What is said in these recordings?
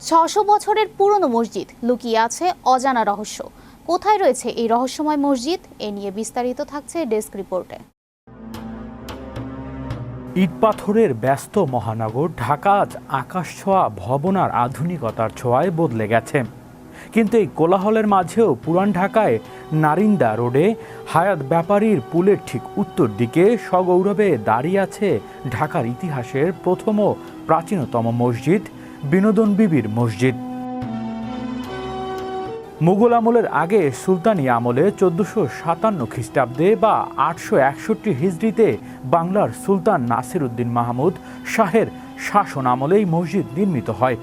৬০০ বছরের পুরনো মসজিদ, লুকিয়ে আছে অজানা রহস্য। কোথায় রয়েছে এই রহস্যময় মসজিদ? এ নিয়ে বিস্তারিত থাকছে ডেস্ক রিপোর্টে। ইট পাথরের ব্যস্ত মহানগর ঢাকা আজ আকাশছোঁয়া ভবন আর আধুনিকতার ছোঁয়ায় বদলে গেছে। কিন্তু এই কোলাহলের মাঝেও পুরান ঢাকায় নারিন্দা রোডে হায়াত ব্যাপারীর পুলের ঠিক উত্তর দিকে সগৌরবে দাঁড়িয়ে আছে ঢাকার ইতিহাসের প্রথম ও প্রাচীনতম মসজিদ, বিনোদন বিবির মসজিদ। মুঘল আমলের আগে সুলতানি আমলে ১৪৫৭ খ্রিস্টাব্দে বা ৮৬১ হিজরিতে বাংলার সুলতান নাসিরউদ্দিন মাহমুদ শাহের শাসন আমলে এই মসজিদ নির্মিত হয়।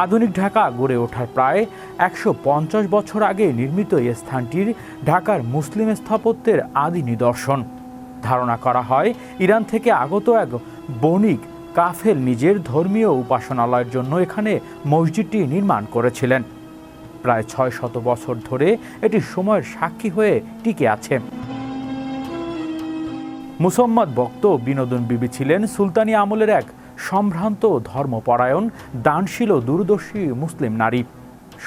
আধুনিক ঢাকা গড়ে ওঠার প্রায় ১৫০ বছর আগে নির্মিত এই স্থানটির ঢাকার মুসলিম স্থাপত্যের আদি নিদর্শন। ধারণা করা হয় ইরান থেকে আগত এক বণিক কাফেল নিজের ধর্মীয় উপাসনালয়ের জন্য এখানে মসজিদটি নির্মাণ করেছিলেন। প্রায় ৬০০ বছর ধরে এটি সময়ের সাক্ষী হয়ে টিকে আছে। মুসম্মদ বক্ত বিনোদন বিবি ছিলেন সুলতানি আমলের এক সম্ভ্রান্ত ধর্মপরায়ণ, দানশীল ও দূরদর্শী মুসলিম নারী।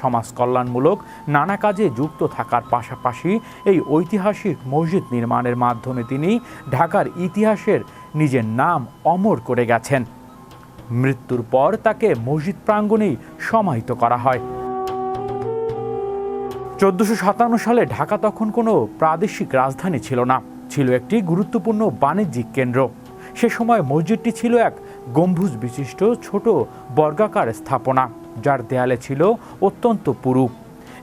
সমাজ কল্যাণমূলক নানা কাজে যুক্ত থাকার পাশাপাশি এই ঐতিহাসিক মসজিদ নির্মাণের মাধ্যমে তিনি ঢাকার ইতিহাসের নিজের নাম অমর করে গেছেন। মৃত্যুর পর তাকে মসজিদ প্রাঙ্গণেই সমাহিত করা হয়। ১৪৫৭ সালে ঢাকা তখন কোনো প্রাদেশিক রাজধানী ছিল না, ছিল একটি গুরুত্বপূর্ণ বাণিজ্যিক কেন্দ্র। সে সময় মসজিদটি ছিল এক গম্বুজ বিশিষ্ট ছোট বর্গাকার স্থাপনা, যার দেয়ালে ছিল অত্যন্ত পুরু।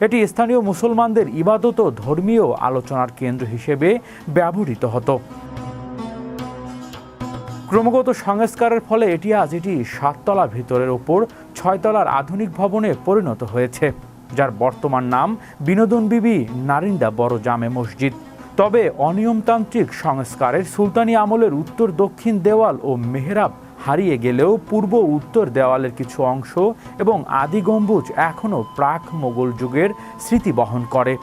এটি স্থানীয় মুসলমানদের ইবাদত ও ধর্মীয় আলোচনার কেন্দ্র হিসেবে ব্যবহৃত হতো। ক্রমাগত সংস্কারের ফলে এটি ৭ তলা ভিতরের ওপর ৬ তলার আধুনিক ভবনে পরিণত হয়েছে, যার বর্তমান নাম বিনোদন বিবি নারিন্দা বড় জামে মসজিদ। তবে অনিয়মতান্ত্রিক সংস্কারের সুলতানি আমলের উত্তর দক্ষিণ দেওয়াল ও মেহরাব হারিয়ে গেলেও পূর্ব উত্তর দেওয়ালের কিছু অংশ এবং আদি গম্বুজ এখনও প্রাক মোগল যুগের স্মৃতি বহন করে।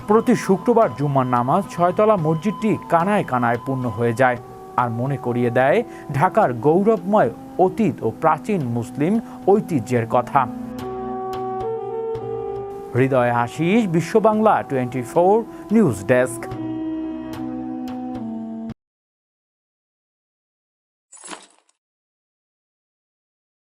প্রতি শুক্রবার জুম্মার নামাজ ৬ তলা মসজিদটি কানায় কানায় পূর্ণ হয়ে যায় আর মনে করিয়ে দেয় ঢাকার গৌরবময় অতীত ও প্রাচীন মুসলিম ঐতিহ্যের কথা। হৃদয় আশিস, বিশ্ব বাংলা 24 নিউজ ডেস্ক।